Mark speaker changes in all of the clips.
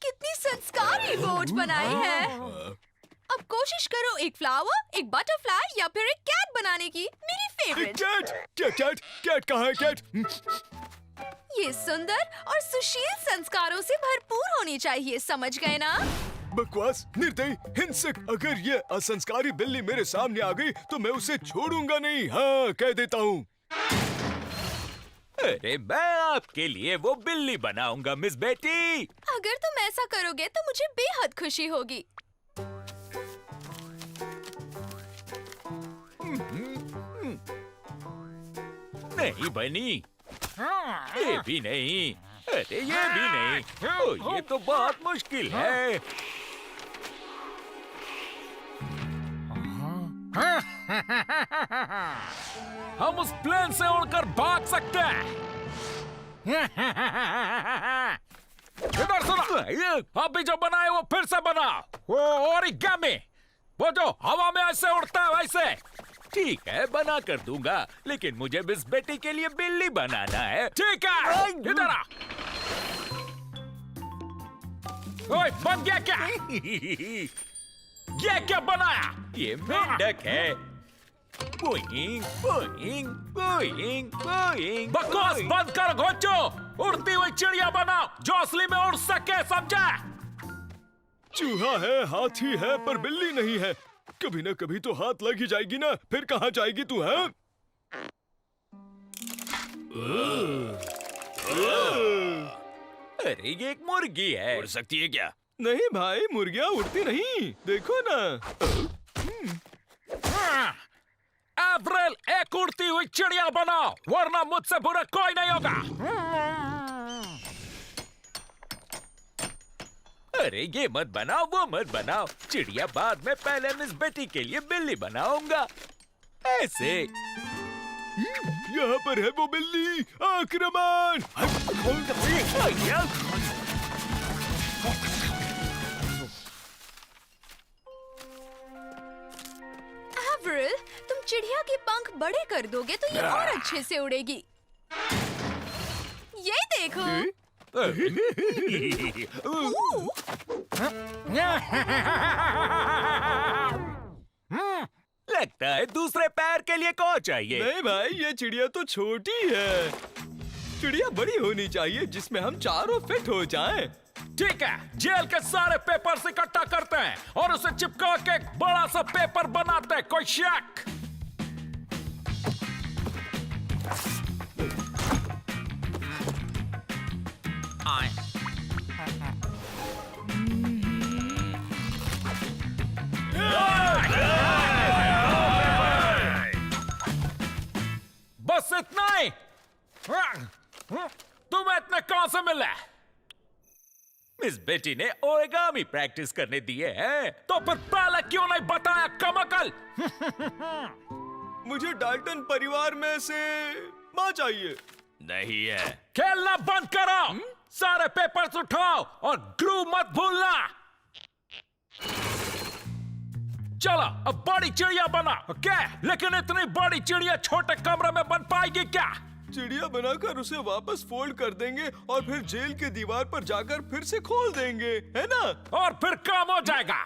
Speaker 1: कितनी संस्कारी बोट बनाई है। अब कोशिश करो एक फ्लावर, एक बटरफ्लाई या फिर एक कैट बनाने की। मेरी फेवरेट।
Speaker 2: कैट कहाँ है? कैट
Speaker 1: ये सुंदर और सुशील संस्कारों से भरपूर होनी चाहिए, समझ गए ना?
Speaker 2: बकवास, निर्दयी, हिंसक। अगर ये असंस्कारी बिल्ली मेरे सामने आ गई तो मैं उसे छोड़ूंगा नहीं। हाँ, कह देता हूँ।
Speaker 3: अरे मैं आपके लिए वो बिल्ली बनाऊंगा मिस बेटी।
Speaker 1: अगर तुम ऐसा करोगे तो मुझे बेहद खुशी होगी।
Speaker 3: नहीं बनी, ये भी नहीं, अरे ये भी नहीं। ओ, ये तो बहुत मुश्किल है। हम उस प्लेन से उड़कर भाग सकते हैं। इधर सुनो, अभी जो बनाए वो फिर से बनाओ। वो ओरिगामी, वो जो हवा में ऐसे उड़ता है वैसे। ठीक है, बना कर दूंगा, लेकिन मुझे मिस बेटी के लिए बिल्ली बनाना है। ठीक है, इधर आ। ओए, बन गया क्या? ये क्या बनाया? ये मेंढक है। Boeing, Boeing, Boeing, Boeing. बकवास बंद कर घोंचो। उड़ती हुई चिड़िया बनाओ जो असली में उड़ सके, समझा?
Speaker 2: चूहा है, हाथी है, पर बिल्ली नहीं है। कभी ना कभी तो हाथ लग ही जाएगी ना। फिर कहाँ जाएगी तू? है
Speaker 3: अरे ये एक मुर्गी है। उड़ सकती है क्या?
Speaker 2: नहीं भाई, मुर्गियाँ उड़ती नहीं, देखो ना।
Speaker 3: एवरेल, एक उड़ती हुई चिड़िया बनाओ, वरना मुझसे बुरा कोई नहीं होगा। अरे ये मत बनाओ, वो मत बनाओ। चिड़िया बाद में, पहले मिस बेटी के लिए बिल्ली बनाऊंगा। ऐसे।
Speaker 2: यहाँ पर है वो बिल्ली। आक्रमण!
Speaker 1: एवरेल, तुम चिड़िया के पंख बड़े कर दोगे तो ये और अच्छे से उड़ेगी। ये देखो।
Speaker 3: लगता है दूसरे पैर के लिए को चाहिए।
Speaker 2: नहीं भाई, ये चिड़िया तो छोटी है। चिड़िया बड़ी होनी चाहिए जिसमें हम चारों फिट हो जाएं।
Speaker 3: ठीक है, जेल के सारे पेपर्स इकट्ठा करते हैं और उसे चिपका के एक बड़ा सा पेपर बनाते हैं। कोई शक? बस इतना ही? तुम्हें इतने कहां से मिले? मिस बेटी ने ओरिगामी प्रैक्टिस करने दिए हैं, तो फिर पहले क्यों नहीं बताया, कमअकल?
Speaker 2: मुझे डाल्टन परिवार में से माँ चाहिए।
Speaker 3: नहीं है। खेलना बंद करो। सारे पेपर्स उठाओ और ग्लू मत भूलना। चलो, अब बड़ी चिड़िया बना। क्या? लेकिन इतनी बड़ी चिड़िया छोटे कमरे में बन पाएगी क्या?
Speaker 2: चिड़िया बनाकर उसे वापस फोल्ड कर देंगे और फिर जेल की दीवार पर जाकर फिर से खोल देंगे, है ना?
Speaker 3: और फिर काम हो जाएगा।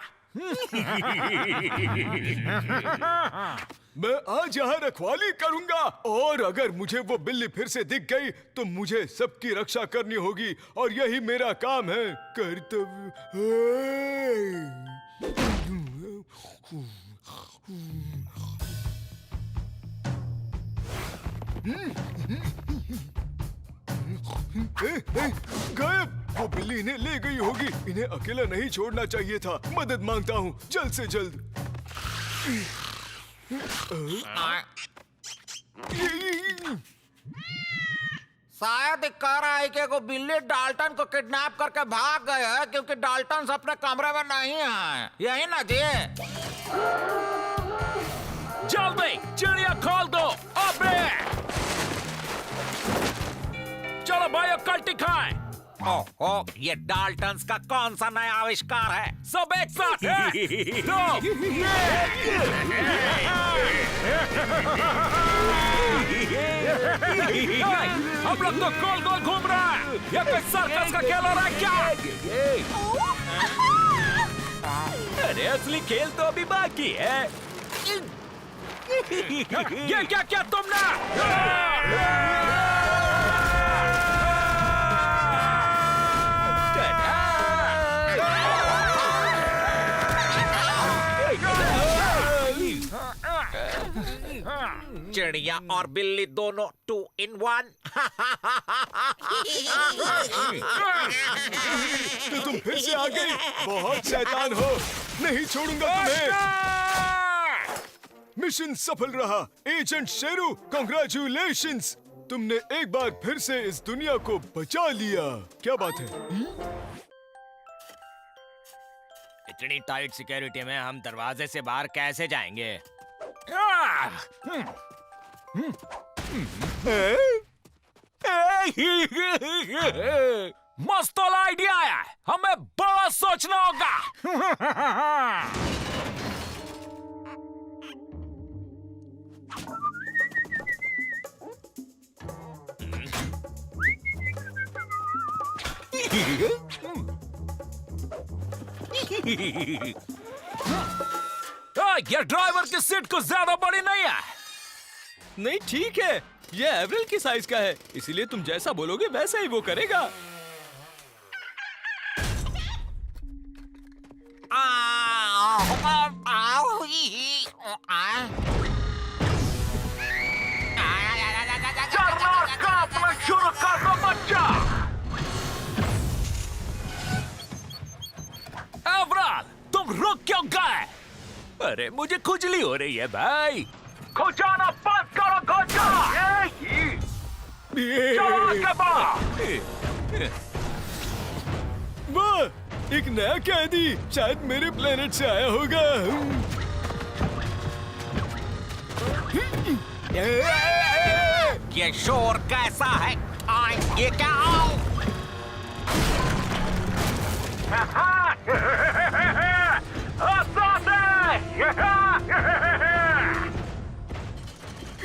Speaker 2: मैं आज यहाँ रखवाली करूंगा, और अगर मुझे वो बिल्ली फिर से दिख गई तो मुझे सबकी रक्षा करनी होगी, और यही मेरा काम है। कर्तव्य। गायब! वो बिल्ली इन्हें ले गई होगी। इन्हें अकेला नहीं छोड़ना चाहिए था। मदद मांगता हूँ, जल्द से जल्द।
Speaker 4: शायद कह रहा है कि वो बिल्ली डाल्टन को किडनैप करके भाग गए हैं, क्योंकि डाल्टन अपने कमरे में नहीं है। यही ना जी?
Speaker 3: जल्दी चिड़िया खोल दो। अबे चलो भाई, कल्टी खाएं।
Speaker 4: ओह, ये डाल्टन्स का कौन सा नया आविष्कार है?
Speaker 3: सब एक साथ। हम लोग तो गोल गोल घूम रहा है। ये कोई सर्कस का खेल हो रहा है क्या? अरे असली खेल तो अभी बाकी है। ये क्या क्या तुमने?
Speaker 4: चिड़िया और बिल्ली दोनों 2 in 1।
Speaker 2: तो तुम फिर से आ गई। बहुत शैतान हो, नहीं छोड़ूंगा तुम्हें। मिशन सफल रहा एजेंट शेरू, कांग्रेचुलेशंस। तुमने एक बार फिर से इस दुनिया को बचा लिया। क्या बात है?
Speaker 5: इतनी टाइट सिक्योरिटी में हम दरवाजे से बाहर कैसे जाएंगे?
Speaker 3: मस्त आइडिया है, हमें बहुत सोचना होगा। ये ड्राइवर की सीट कुछ ज्यादा बड़ी नहीं है।
Speaker 6: नहीं ठीक है, ये एवरेल की साइज का है, इसीलिए तुम जैसा बोलोगे वैसा ही वो करेगा।
Speaker 3: शुरू कर दो बच्चा। एवरेल, तुम रुक क्यों गए? अरे मुझे खुजली हो रही है भाई। खुजाना बंद करो, खुजा। चलो आगे बढ़ो।
Speaker 2: वाह, एक नया कैदी शायद मेरे प्लेनेट से आया होगा।
Speaker 4: ये शोर कैसा है? ये क्या?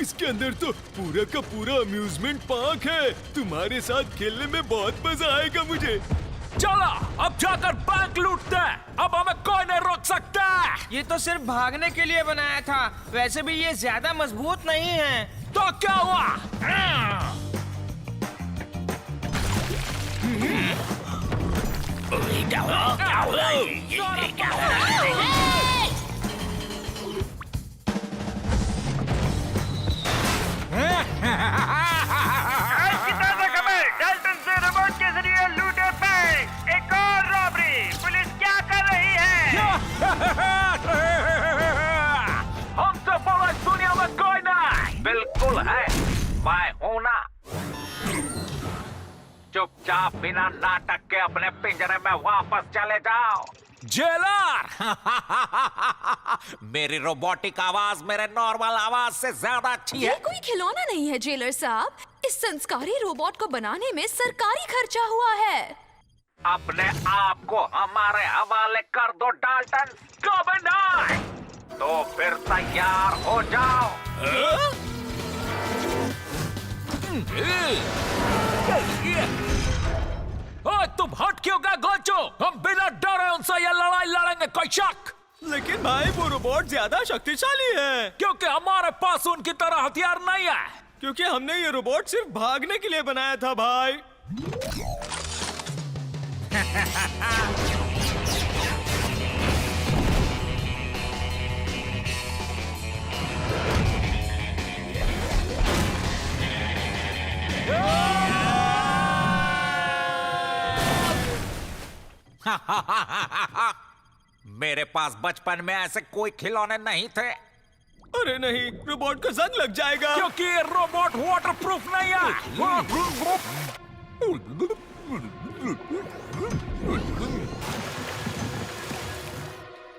Speaker 2: इसके अंदर तो पूरा का पूरा अम्यूजमेंट पार्क है। तुम्हारे साथ खेलने में बहुत मजा आएगा मुझे।
Speaker 3: चलो अब जाकर बैंक लूटते हैं। अब हमें कोई नहीं रोक सकता।
Speaker 6: ये तो सिर्फ भागने के लिए बनाया था, वैसे भी ये ज्यादा मजबूत नहीं है।
Speaker 3: तो क्या हुआ?
Speaker 7: डाल्टन से रिमोट के जरिए लूटे बैंक। एक और रॉबरी। पुलिस क्या कर रही है?
Speaker 3: हमसे बड़ा इस दुनिया में कोई नहीं।
Speaker 4: बिल्कुल है, मैं हूं ना। चुपचाप बिना नाटक के अपने पिंजरे में वापस चले जाओ।
Speaker 3: जेलर।
Speaker 4: मेरी रोबोटिक आवाज मेरे नॉर्मल आवाज से ज्यादा अच्छी
Speaker 1: ये
Speaker 4: है।
Speaker 1: कोई खिलौना नहीं है जेलर साहब। इस संस्कारी रोबोट को बनाने में सरकारी खर्चा हुआ है।
Speaker 4: अपने आप को हमारे हवाले कर दो डाल्टन। कभी नहीं। तो फिर तैयार हो जाओ।
Speaker 3: ओए तुम हट क्यों गए गोचो? हम बिना डरे उनसे ये लड़ाई लड़ेंगे, कोई शक?
Speaker 6: लेकिन भाई वो रोबोट ज्यादा शक्तिशाली है।
Speaker 3: क्योंकि हमारे पास उनकी तरह हथियार नहीं है।
Speaker 6: क्योंकि हमने ये रोबोट सिर्फ भागने के लिए बनाया था भाई।
Speaker 4: मेरे पास बचपन में ऐसे कोई खिलौने नहीं थे।
Speaker 6: अरे नहीं, रोबोट को जंग लग जाएगा।
Speaker 3: क्योंकि ये रोबोट वाटरप्रूफ नहीं है।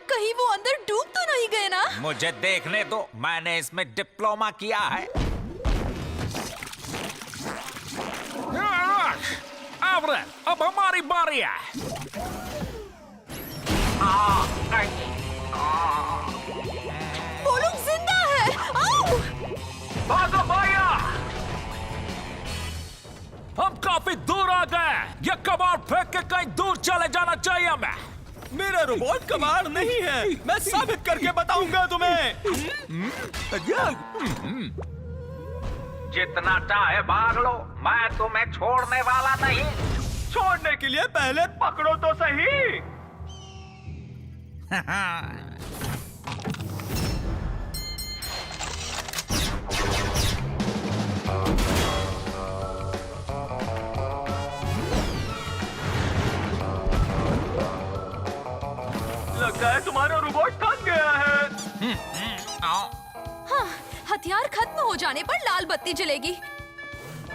Speaker 1: कहीं वो अंदर डूब तो नहीं गए ना?
Speaker 4: मुझे देखने दो, मैंने इसमें डिप्लोमा किया है।
Speaker 3: एवरेल, अब हमारी बारी है।
Speaker 1: वो लोग जिंदा है। आओ!
Speaker 3: भागो भैया। ये कबाड़ फेंक के कहीं दूर चले जाना चाहिए मैं।
Speaker 6: मेरा रोबोट कबाड़ नहीं है, मैं साबित करके बताऊंगा तुम्हें।
Speaker 4: जितना चाहे भाग लो, मैं तुम्हें छोड़ने वाला नहीं।
Speaker 6: छोड़ने के लिए पहले पकड़ो तो सही। लगता है तुम्हारा रोबोट थक गया है।
Speaker 1: हाँ, हथियार खत्म हो जाने पर लाल बत्ती जलेगी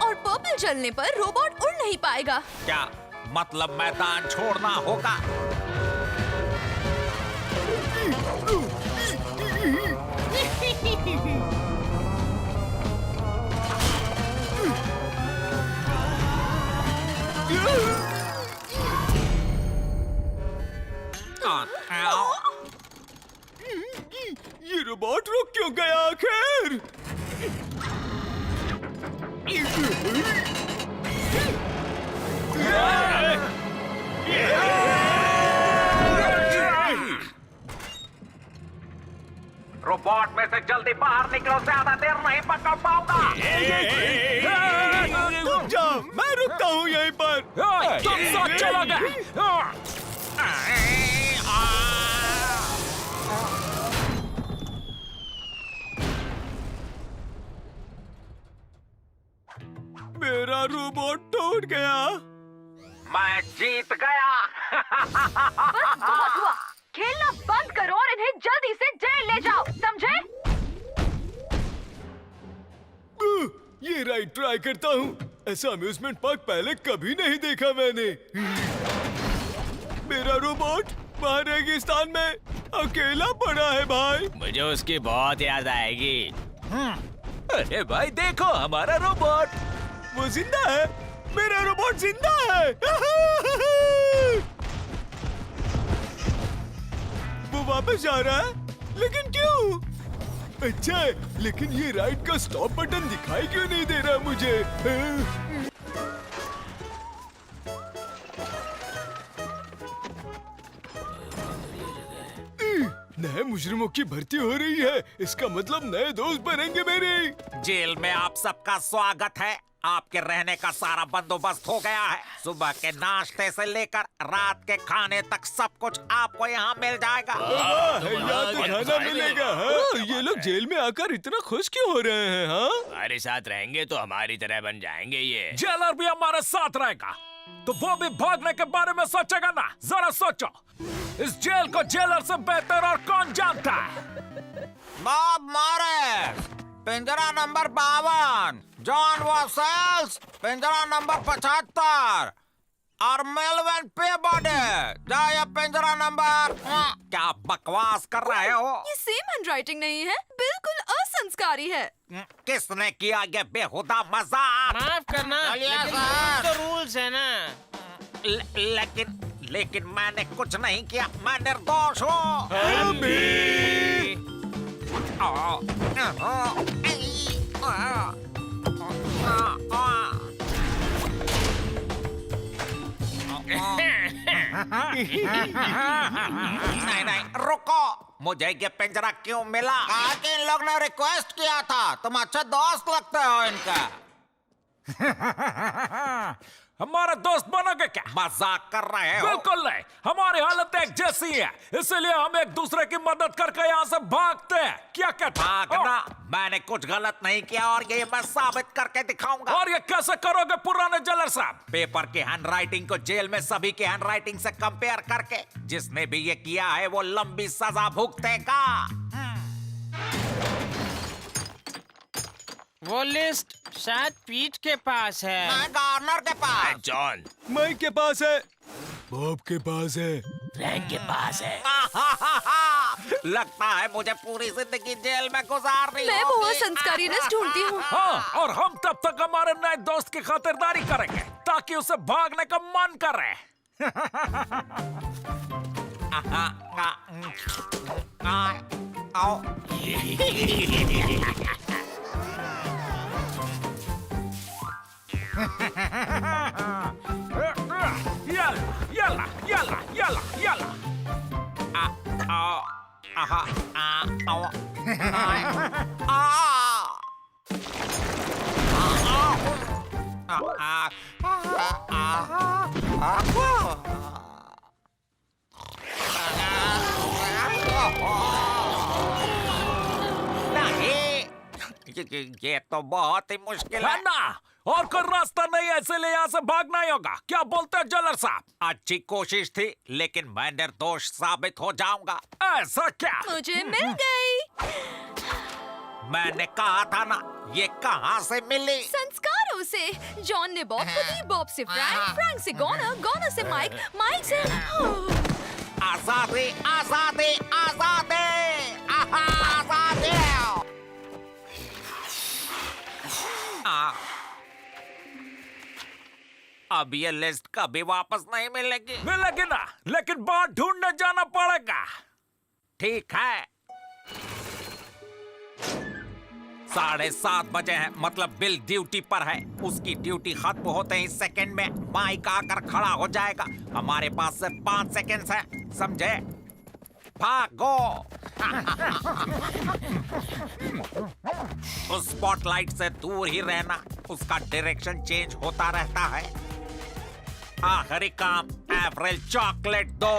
Speaker 1: और पर्पल जलने पर रोबोट उड़ नहीं पाएगा।
Speaker 4: क्या मतलब मैदान छोड़ना होगा?
Speaker 6: ये रोबोट रुक क्यों गया आखिर?
Speaker 4: रोबोट में से जल्दी बाहर निकलो, ज्यादा देर नहीं पकड़ पाऊंगा।
Speaker 6: रुक जाओ, मैं रुकता हूँ यहीं पर।
Speaker 3: तुम साथ चलोगे।
Speaker 6: मेरा रोबोट टूट गया।
Speaker 4: मैं जीत गया।
Speaker 1: बस बहुत हुआ, खेलना बंद करो और इन्हें जल्दी से जेल ले जाओ, समझे?
Speaker 2: ये राइड ट्राई करता हूँ। ऐसा अम्यूजमेंट पार्क पहले कभी नहीं देखा मैंने।
Speaker 6: मेरा रोबोट वहाँ रेगिस्तान में अकेला पड़ा है भाई।
Speaker 5: मुझे उसकी बहुत याद आएगी।
Speaker 3: अरे भाई देखो हमारा रोबोट।
Speaker 6: वो जिंदा है, मेरा रोबोट जिंदा है। वो वापस जा रहा है, लेकिन क्यों?
Speaker 2: अच्छा है, लेकिन ये राइड का स्टॉप बटन दिखाई क्यों नहीं दे रहा मुझे? नए मुजरिमों की भर्ती हो रही है, इसका मतलब नए दोस्त बनेंगे मेरे।
Speaker 4: जेल में आप सबका स्वागत है। आपके रहने का सारा बंदोबस्त हो गया है। सुबह के नाश्ते से लेकर रात के खाने तक सब कुछ आपको यहाँ मिल जाएगा।
Speaker 2: यहाँ तो खाना मिलेगा। हाँ?
Speaker 6: ये लोग जेल में आकर इतना खुश क्यों हो रहे हैं? हाँ,
Speaker 5: हमारे साथ रहेंगे तो हमारी तरह बन जाएंगे ये।
Speaker 3: जेलर भी हमारे साथ रहेगा तो वो भी भागने के बारे में सोचेगा ना। जरा सोचो, इस जेल को जेलर से बेहतर और कौन जानता है?
Speaker 4: बॉब मॉरिस, पिंजरा नंबर 52, जॉन वॉसेल्स, पिंजरा नंबर 75 और मेलविन पीबॉडी, जाइए पिंजरा नंबर। क्या बकवास कर रहे हो?
Speaker 1: ये सेम हैंडराइटिंग नहीं है, बिल्कुल असंस्कारी है।
Speaker 4: किसने किया ये बेहुदा मजाक?
Speaker 8: माफ करना, लेकिन तो रूल्स है ना।
Speaker 4: लेकिन मैंने कुछ नहीं किया, मैं निर्दोष हूँ। नहीं, रुको। मुझे ये पिंजरा क्यों मिला? कहा कि इन लोग ने रिक्वेस्ट किया था। तुम अच्छे दोस्त लगते हो इनका।
Speaker 3: हमारा दोस्त बनोगे क्या?
Speaker 4: मजाक कर रहे हो?
Speaker 3: बिल्कुल नहीं, हमारी हालत एक जैसी है, इसलिए हम एक दूसरे की मदद करके यहाँ से भागते हैं। क्या कहते?
Speaker 4: भागना? मैंने कुछ गलत नहीं किया और ये मैं साबित करके दिखाऊंगा।
Speaker 3: और ये कैसे करोगे पुराने जेलर साहब?
Speaker 4: पेपर की हैंडराइटिंग को जेल में सभी की हैंडराइटिंग से कंपेयर करके जिसने भी ये किया है वो लंबी सजा भुगतेगा।
Speaker 8: वो लिस्ट शायद पीठ के पास है।
Speaker 4: मैं गवर्नर के पास।
Speaker 5: जॉन,
Speaker 6: माइक के पास है,
Speaker 2: बॉब के पास है।
Speaker 5: रैंक के पास है।
Speaker 4: लगता है मुझे पूरी जिंदगी जेल में गुजारनी
Speaker 1: मैं
Speaker 4: होगी।
Speaker 1: वो संस्कारीनेस ढूंढती हूँ।
Speaker 3: हाँ, और हम तब तक हमारे नए दोस्त की खातिरदारी करेंगे ताकि उसे भागने का मन करे।
Speaker 4: आओ। आहा, आओ, नहीं, ये तो बहुत ही मुश्किल है।
Speaker 3: ना और कोई रास्ता नहीं है, इसलिए यहाँ से भागना ही होगा। क्या बोलते हैं जेलर साहब?
Speaker 4: अच्छी कोशिश थी, लेकिन मैं निर्दोष साबित हो जाऊंगा।
Speaker 3: ऐसा क्या?
Speaker 1: मुझे मिल गई।
Speaker 4: मैंने कहा था ना, ये कहाँ से मिली?
Speaker 1: संस्कारों से। जॉन ने बॉब को दी, बॉब से फ्रैंक, फ्रैंक से गॉनर, गॉनर से माइक, माइक से
Speaker 4: आजादी, आजादी, आजादी, आजादी। अब ये लिस्ट कभी वापस नहीं मिलेगी।
Speaker 3: मिलेगी ना, लेकिन बाहर ढूंढने जाना पड़ेगा।
Speaker 4: ठीक है, 7:30 बजे है, मतलब बिल ड्यूटी पर है। उसकी ड्यूटी खत्म होते ही सेकंड में माइक आकर खड़ा हो जाएगा। हमारे पास सिर्फ 5 सेकंड्स है, समझे? भागो। उस स्पॉटलाइट से दूर ही रहना, उसका डायरेक्शन चेंज होता रहता है। आखिरी काम, एवरेल चॉकलेट दो।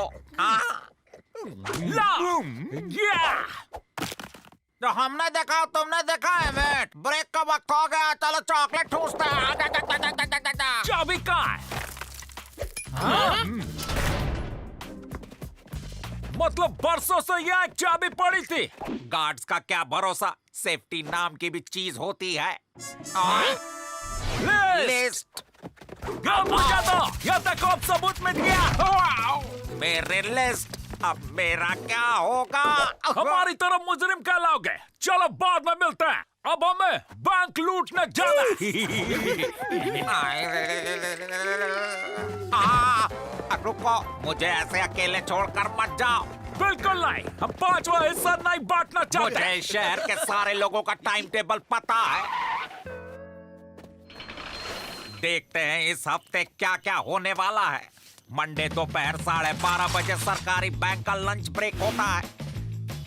Speaker 4: जो हमने देखा तुमने देखा है मेट। ब्रेक का वक्त हो गया, चलो चॉकलेट ठूसते हैं।
Speaker 3: चाबी कहाँ है? मतलब बरसों से यहाँ एक चाबी पड़ी थी।
Speaker 4: गार्ड्स का क्या भरोसा, सेफ्टी नाम की भी चीज होती है। लिस्ट
Speaker 3: मुझे दो, या तक अब सबूत मिल गया।
Speaker 4: मेरे लिस्ट, अब मेरा क्या होगा?
Speaker 3: हमारी तरफ मुजरिम कहलाओगे। चलो बाद में मिलते हैं, अब हमें बैंक लूटने जाना है।
Speaker 4: रुको, मुझे ऐसे अकेले छोड़कर मत जाओ।
Speaker 3: बिल्कुल नहीं, हम 5वां हिस्सा नहीं बांटना चाहते।
Speaker 4: मुझे इस शहर के सारे लोगों का टाइम टेबल पता है। देखते हैं इस हफ्ते क्या क्या होने वाला है। मंडे दोपहर 12:30 बजे सरकारी बैंक का लंच ब्रेक होता है।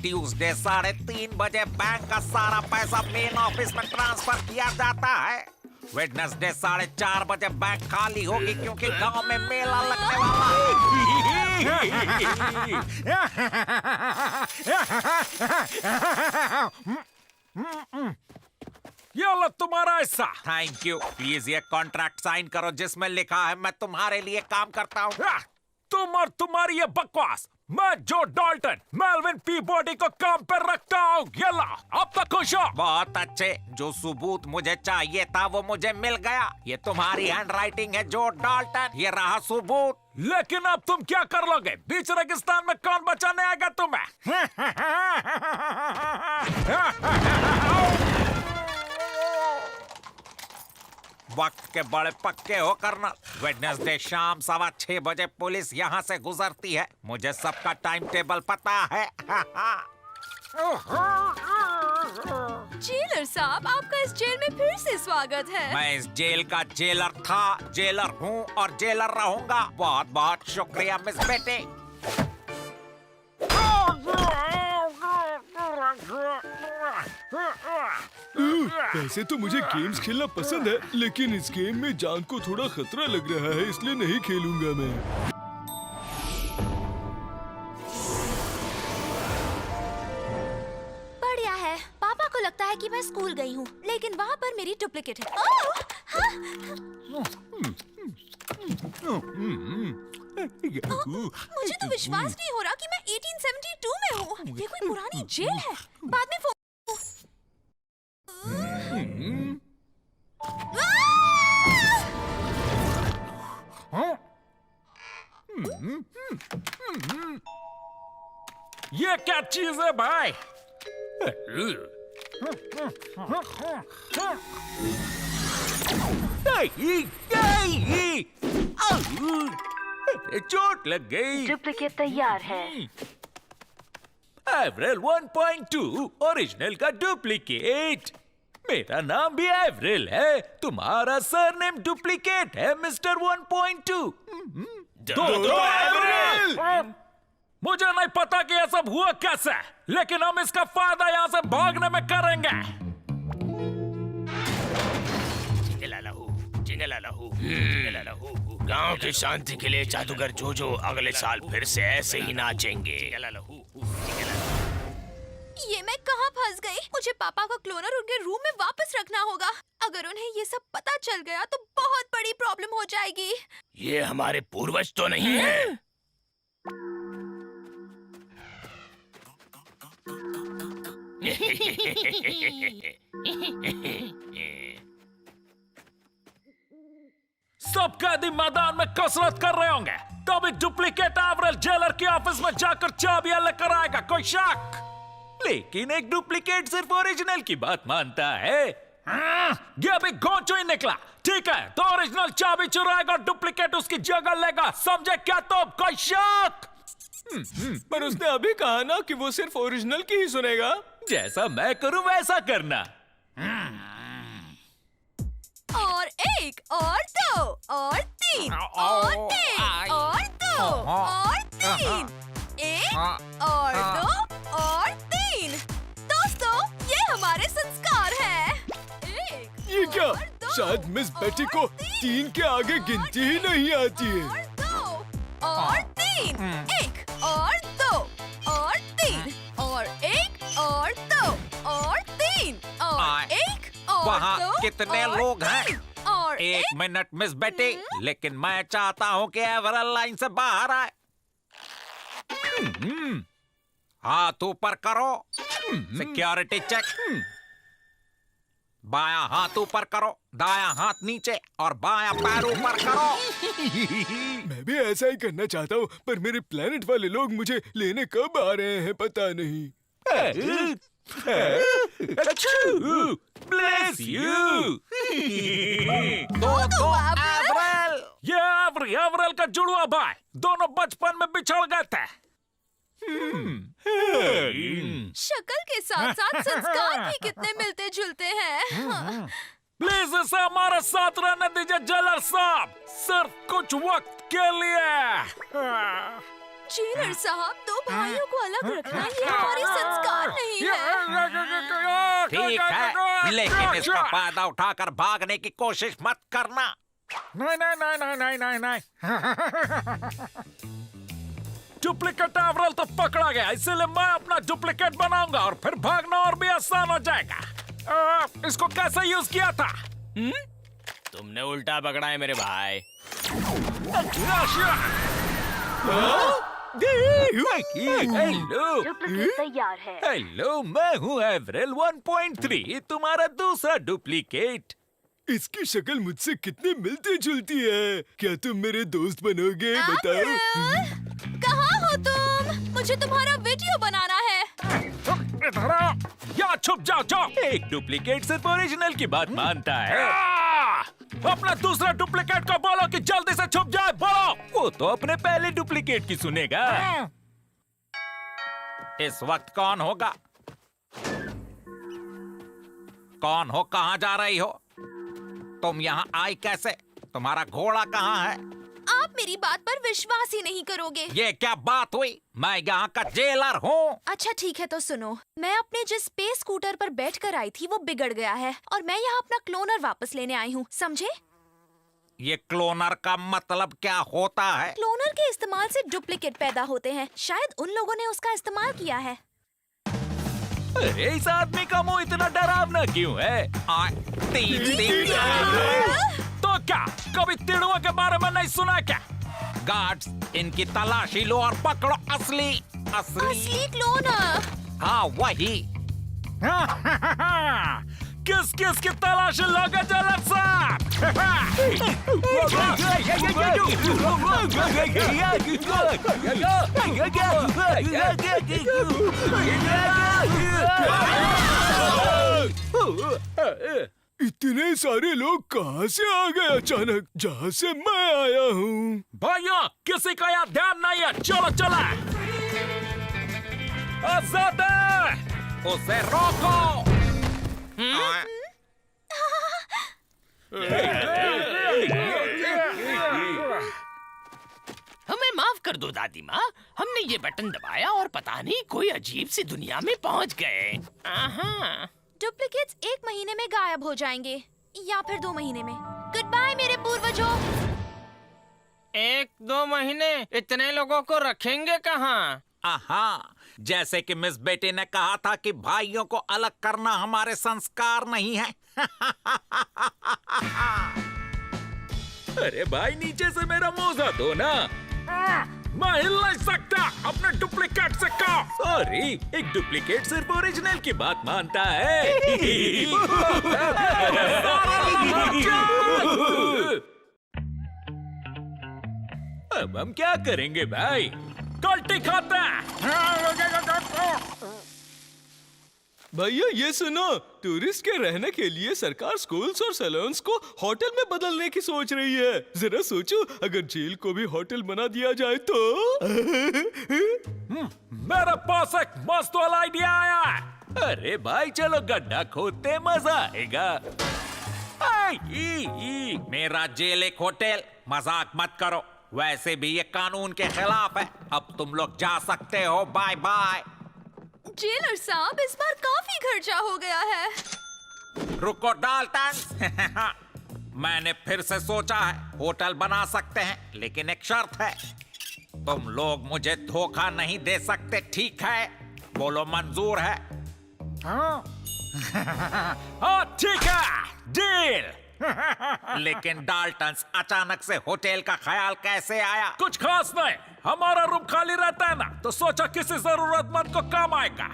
Speaker 4: ट्यूसडे 3:30 बजे बैंक का सारा पैसा मेन ऑफिस में ट्रांसफर किया जाता है। वेडनेसडे 4:30 बजे बैंक खाली होगी, क्योंकि गांव में मेला लगने वाला है।
Speaker 3: ये लो तुम्हारा हिस्सा।
Speaker 4: Thank you. प्लीज ये कॉन्ट्रैक्ट साइन करो जिसमें लिखा है मैं तुम्हारे लिए काम करता हूँ।
Speaker 3: तुम और तुम्हारी ये बकवास। मैं जो डाल्टन मेलविन पीबॉडी को काम पर रखता हूँ। ये ला, अब तक खुश हो?
Speaker 4: बहुत अच्छे। जो सबूत मुझे चाहिए था वो मुझे मिल गया। ये तुम्हारी हैंडराइटिंग है जो डाल्टन, ये रहा सबूत।
Speaker 3: लेकिन अब तुम क्या कर लोगे? बीच रेगिस्तान में कौन बचाने आएगा तुम्हें?
Speaker 4: वक्त के बड़े पक्के हो कर्नल। वेडनेसडे शाम 6:15 बजे पुलिस यहाँ से गुजरती है। मुझे सबका टाइम टेबल पता है।
Speaker 1: जेलर साहब, आपका इस जेल में फिर से स्वागत है।
Speaker 4: मैं इस जेल का जेलर था, जेलर हूँ और जेलर रहूंगा। बहुत बहुत शुक्रिया मिस बेटे।
Speaker 2: वैसे तो मुझे गेम्स खेलना पसंद है, लेकिन इस गेम में जान को थोड़ा खतरा लग रहा है, इसलिए नहीं खेलूंगा मैं।
Speaker 1: बढ़िया है। पापा को लगता है कि मैं स्कूल गई हूँ, लेकिन वहाँ पर मेरी डुप्लीकेट है। ओह, हाँ। मुझे तो विश्वास नहीं हो रहा कि मैं 1872 में हूँ। ये कोई पुरानी जेल है। बाद में
Speaker 3: ये क्या चीज है भाई? चोट लग गई।
Speaker 9: डुप्लीकेट तैयार है।
Speaker 3: एवरेल 1.2 ओरिजिनल का डुप्लीकेट। मेरा नाम भी एवरेल है, तुम्हारा सरनेम डुप्लीकेट है मिस्टर 1.2।
Speaker 2: दो एवरेल।
Speaker 3: मुझे नहीं पता कि यह सब हुआ कैसे, लेकिन हम इसका फायदा यहाँ से भागने में करेंगे।
Speaker 5: गांव की शांति के लिए जादूगर जोजो अगले साल फिर से ऐसे ही नाचेंगे।
Speaker 1: ये मैं कहाँ फंस गई? मुझे पापा का क्लोनर उनके रूम में वापस रखना होगा। अगर उन्हें ये सब पता चल गया तो बहुत बड़ी प्रॉब्लम हो जाएगी।
Speaker 5: ये हमारे पूर्वज तो नहीं है।
Speaker 3: सब कैदी मैदान में कसरत कर रहे होंगे, तभी डुप्लीकेट एवरेल जेलर के ऑफिस में जाकर चाबियां लेकर आएगा। कोई शक? लेकिन एक डुप्लीकेट सिर्फ ओरिजिनल की बात मानता है। ये अभी गोंचो ही निकला। ठीक है, तो ओरिजिनल चाबी चुराएगा, डुप्लीकेट उसकी जगह लेगा। समझे क्या? तो कोई शक?
Speaker 6: पर उसने अभी कहा ना कि वो सिर्फ ओरिजिनल की ही सुनेगा।
Speaker 3: जैसा मैं करूं वैसा करना।
Speaker 1: और एक और दो और तीन और एक और दो और तीन, एक और दो और तीन। दोस्तों, ये हमारे संस्कार हैं। एक
Speaker 2: ये क्या?
Speaker 1: और दो
Speaker 2: शायद मिस बेटी को
Speaker 1: और तीन
Speaker 2: 3 के आगे गिनती ही नहीं आती है।
Speaker 1: और दो और तीन, एक और दो और तीन और एक और दो और तीन और एक और
Speaker 4: वहाँ
Speaker 1: दो
Speaker 4: कितने
Speaker 1: और
Speaker 4: लोग हैं?
Speaker 1: तीन और
Speaker 4: एक मिनट मिस बेटी, लेकिन मैं चाहता हूँ कि एवरेल लाइन से बाहर आए। हाथ ऊपर करो, सिक्योरिटी चेक। बायां हाथ ऊपर करो, दायां हाथ नीचे और बायां पैर ऊपर करो।
Speaker 2: मैं भी ऐसा ही करना चाहता हूँ, पर मेरे प्लेनेट वाले लोग मुझे लेने कब आ रहे हैं पता नहीं।
Speaker 3: Bless you!
Speaker 4: दो एवरेल।
Speaker 3: ये एवरेल का जुड़वा भाई, दोनों बचपन में बिछड़ गए थे।
Speaker 1: शक्ल के साथ साथ संस्कार भी कितने मिलते जुलते हैं।
Speaker 3: प्लीज इसे हमारे साथ रहने दीजिए जेलर साहब, सिर्फ कुछ वक्त के लिए।
Speaker 1: जेलर साहब, दो भाइयों को अलग रखना ये हमारे संस्कार नहीं है।
Speaker 4: ठीक है, लेकिन इसका फायदा उठाकर भागने की कोशिश मत करना।
Speaker 3: नहीं। डुप्लीकेट एवरेल तो पकड़ा गया, इसलिए मैं अपना डुप्लीकेट बनाऊंगा और फिर भागना और भी आसान हो जाएगा। इसको कैसे यूज किया था?
Speaker 5: तुमने उल्टा पकड़ा है मेरे भाई।
Speaker 1: तैयार है।
Speaker 3: हेलो, मैं हूँ एवरेल 1.3, तुम्हारा दूसरा डुप्लीकेट।
Speaker 2: इसकी शक्ल मुझसे कितनी मिलती जुलती है। क्या तुम मेरे दोस्त बनोगे? बताओ।
Speaker 1: कहाँ हो तुम? मुझे तुम्हारा वीडियो बनाना है।
Speaker 3: इधर आओ, यहाँ छुप जाओ। एक डुप्लीकेट सिर्फ ओरिजिनल की बात मानता है। अपना दूसरा डुप्लीकेट को बोलो कि जल्दी से छुप जाए। बोलो, वो तो अपने पहले डुप्लीकेट की सुनेगा।
Speaker 4: इस वक्त कौन होगा? कौन हो? कहाँ जा रही हो? तुम यहाँ आई कैसे? तुम्हारा घोड़ा कहाँ है?
Speaker 1: आप मेरी बात पर विश्वास ही नहीं करोगे।
Speaker 4: ये क्या बात हुई? मैं यहाँ का जेलर हूँ।
Speaker 1: अच्छा ठीक है, तो सुनो। मैं अपने जिस स्पेस स्कूटर पर बैठकर आई थी वो बिगड़ गया है और मैं यहाँ अपना क्लोनर वापस लेने आई हूँ, समझे?
Speaker 4: ये क्लोनर का मतलब क्या होता है?
Speaker 1: क्लोनर के इस्तेमाल से डुप्लीकेट पैदा होते हैं। शायद उन लोगों ने उसका इस्तेमाल किया है।
Speaker 3: अरे इस आदमी का मुंह इतना डरावना क्यों है? तो क्या कभी तिड़ुआ के बारे में नहीं सुना क्या?
Speaker 4: गार्ड्स, इनकी तलाशी लो और पकड़ो असली।
Speaker 1: असली क्लोनर।
Speaker 4: हाँ, वही।
Speaker 3: किस किस की तलाशी लोगे जेलर साहब?
Speaker 2: इतने सारे लोग कहाँ से आ गए अचानक, जहाँ से मैं आया हूँ?
Speaker 3: भैया, किसी का यहाँ ध्यान नहीं है। चलो चला। आजाद,
Speaker 4: उसे रोको।
Speaker 8: हमें माफ कर दो दादी माँ, हमने ये बटन दबाया और पता नहीं कोई अजीब सी दुनिया में पहुँच गए।
Speaker 1: डुप्लीकेट्स 1 महीने में गायब हो जाएंगे या फिर 2 महीने में। गुड बाय मेरे पूर्वजों।
Speaker 8: 1-2 महीने इतने लोगों को रखेंगे कहाँ?
Speaker 4: हाँ, जैसे कि मिस बेटी ने कहा था कि भाइयों को अलग करना हमारे संस्कार नहीं है।
Speaker 3: अरे भाई नीचे से मेरा मोजा दो ना। मैं हिल नहीं सकता अपने डुप्लीकेट से कहो। सॉरी, एक डुप्लीकेट सिर्फ ओरिजिनल की बात मानता है। अब हम क्या करेंगे भाई? कल्टी खाते हैं।
Speaker 6: भैया ये सुनो, टूरिस्ट के रहने के लिए सरकार स्कूल्स और सैलून्स को होटल में बदलने की सोच रही है। जरा सोचो, अगर जेल को भी होटल बना दिया जाए तो।
Speaker 3: मेरे पास एक मस्त वाला आइडिया आया है। अरे भाई चलो गड्ढा खोदते, मजा आएगा।
Speaker 4: मेरा जेल एक होटल, मजाक मत करो। वैसे भी ये कानून के खिलाफ है। अब तुम लोग जा सकते हो, बाय बाय।
Speaker 1: जेलर साहब, इस बार काफी खर्चा हो गया है।
Speaker 4: रुको डाल्टन। मैंने फिर से सोचा है, होटल बना सकते हैं, लेकिन एक शर्त है। तुम लोग मुझे धोखा नहीं दे सकते, ठीक है? बोलो मंजूर है?
Speaker 3: हाँ ठीक है, डील।
Speaker 4: लेकिन डाल्टन, अचानक से होटल का ख्याल कैसे आया?
Speaker 3: कुछ खास नहीं, हमारा रूम खाली रहता है ना, तो सोचा किसी जरूरतमंद को काम आएगा।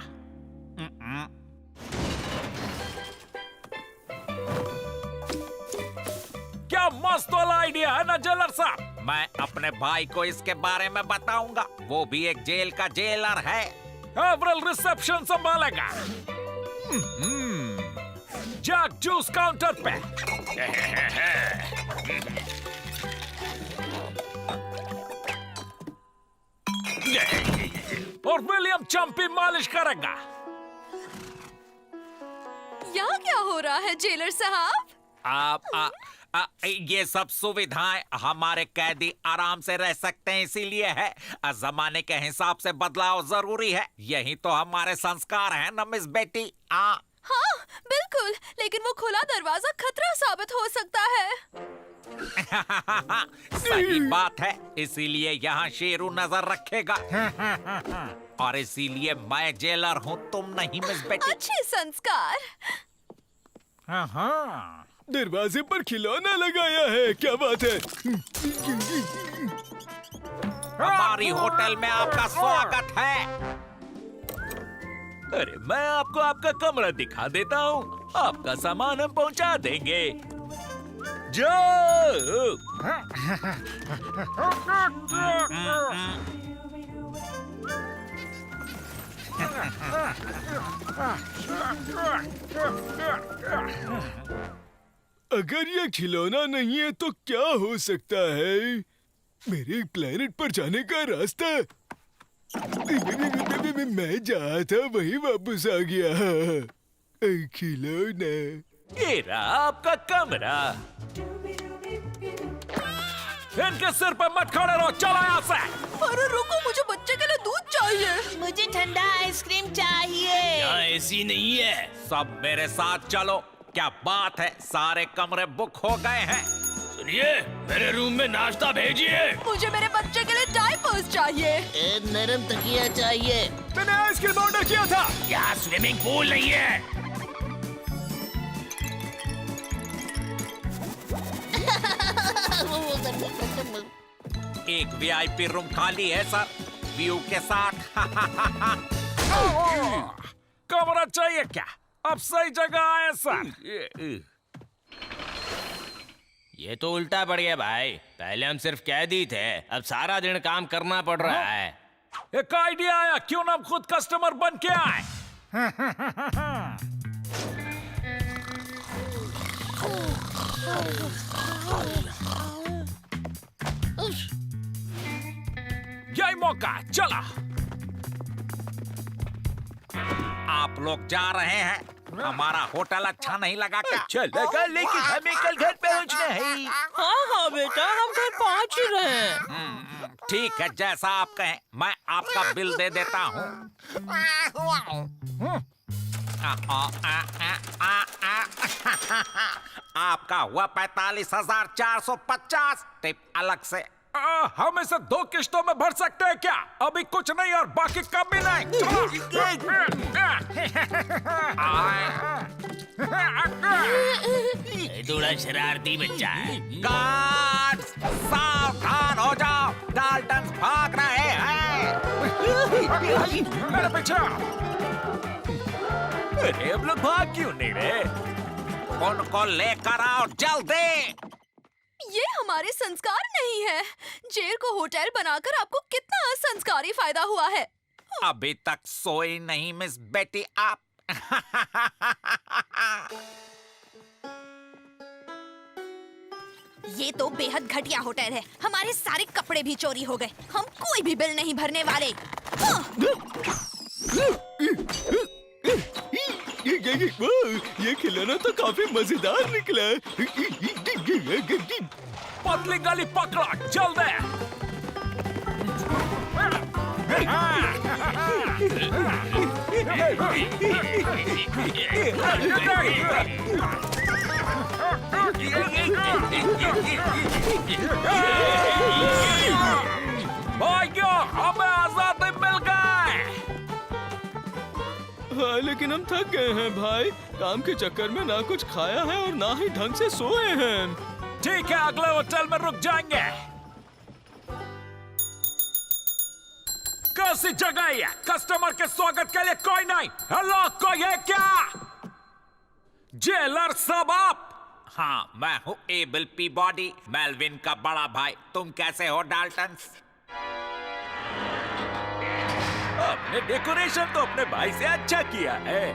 Speaker 3: क्या मस्त वाला आइडिया है ना जेलर साहब?
Speaker 4: मैं अपने भाई को इसके बारे में बताऊंगा। वो भी एक जेल का जेलर है।
Speaker 3: एवरल रिसेप्शन संभालेगा। जैक जूस काउंटर पे। और विलियम चंपी मालिश करेगा।
Speaker 1: यहाँ क्या हो रहा है जेलर साहब?
Speaker 4: ये सब सुविधाएं हमारे कैदी आराम से रह सकते हैं, इसीलिए है। जमाने के हिसाब से बदलाव जरूरी है। यही तो हमारे संस्कार हैं ना मिस बेटी।
Speaker 1: हाँ बिल्कुल, लेकिन वो खुला दरवाजा खतरा साबित हो सकता है।
Speaker 4: सही बात है, इसीलिए यहाँ शेरू नजर रखेगा। और इसीलिए मैं जेलर हूँ, तुम नहीं मिस बेटी।
Speaker 1: अच्छे संस्कार।
Speaker 2: दरवाजे पर खिलौना लगाया है, क्या बात है?
Speaker 4: हमारी होटल में आपका स्वागत है।
Speaker 3: अरे मैं आपको आपका कमरा दिखा देता हूँ। आपका सामान हम पहुँचा देंगे। जाओ।
Speaker 2: अगर ये खिलौना नहीं है तो क्या हो सकता है? मेरे प्लेनेट पर जाने का रास्ता। मैं जहाँ था वही वापस आ गया। खिलौना।
Speaker 3: ये रहा आपका कमरा। इनके सिर पर मत खड़े रहो, चलो यहाँ से।
Speaker 1: अरे रुको, मुझे बच्चे के लिए दूध चाहिए।
Speaker 9: मुझे ठंडा आइसक्रीम चाहिए।
Speaker 5: यहाँ एसी नहीं है।
Speaker 4: सब मेरे साथ चलो। क्या बात है, सारे कमरे बुक हो गए हैं।
Speaker 5: सुनिए, मेरे रूम में नाश्ता भेजिए।
Speaker 1: मुझे मेरे बच्चे के लिए डायपर्स चाहिए।
Speaker 9: नरम तकिया चाहिए।
Speaker 2: मैंने आइसक्रीम ऑर्डर किया था।
Speaker 5: यहाँ स्विमिंग पूल नहीं है।
Speaker 4: एक वीआईपी रूम खाली है सर, व्यू के साथ।
Speaker 3: कमरा चाहिए क्या? अब सही जगह आए सर।
Speaker 5: ये तो उल्टा पड़ गया भाई। पहले हम सिर्फ कैदी थे, अब सारा दिन काम करना पड़ रहा है।
Speaker 3: एक आइडिया आया, क्यों ना हम खुद कस्टमर बन के आए? यही मौका, चला।
Speaker 4: आप लोग जा रहे हैं, हमारा होटल अच्छा नहीं लगा क्या?
Speaker 3: चलेगा, लेकिन हमें कल घर पहुंचना है।
Speaker 8: हाँ हाँ बेटा, हम घर पहुँच ही रहे हैं।
Speaker 4: ठीक है, जैसा आप कहें, मैं आपका बिल दे देता हूँ। आपका हुआ 45,450, टिप अलग से।
Speaker 3: हम इसे 2 किश्तों में भर सकते हैं क्या? अभी कुछ नहीं और बाकी कम भी नहीं।
Speaker 5: ये थोड़ा शरारती बच्चा है।
Speaker 4: गार्ड्स, सावधान हो जाओ, डाल्टन भाग रहे हैं।
Speaker 3: मेरे पीछे। अरे अब लोग भाग क्यों नहीं रहे?
Speaker 4: उनको लेकर आओ जल्दी।
Speaker 1: ये हमारे संस्कार नहीं है। जेल को होटल बनाकर आपको कितना असंस्कारी फायदा हुआ है।
Speaker 4: अभी तक सोई नहीं मिस बेटी आप।
Speaker 1: ये तो बेहद घटिया होटल है। हमारे सारे कपड़े भी चोरी हो गए। हम कोई भी बिल नहीं भरने वाले। हाँ।
Speaker 6: ये खिलौना तो काफी मजेदार निकला।
Speaker 3: पतली गली पकड़ो, जल्दी। भाइयों, हमें आजादी मिल गई।
Speaker 6: हाँ, लेकिन हम थक गए हैं भाई। काम के चक्कर में ना कुछ खाया है और ना ही ढंग से सोए हैं।
Speaker 3: ठीक है, अगले होटल में रुक जाएंगे। कैसी जगह है? कस्टमर के स्वागत के लिए कोई नहीं। हेलो, कोई है क्या? जेलर साहब आप?
Speaker 4: हाँ, मैं हूँ एबल पीबॉडी, मेलविन का बड़ा भाई। तुम कैसे हो डाल्टन?
Speaker 3: आपने डेकोरेशन तो अपने भाई से अच्छा किया है।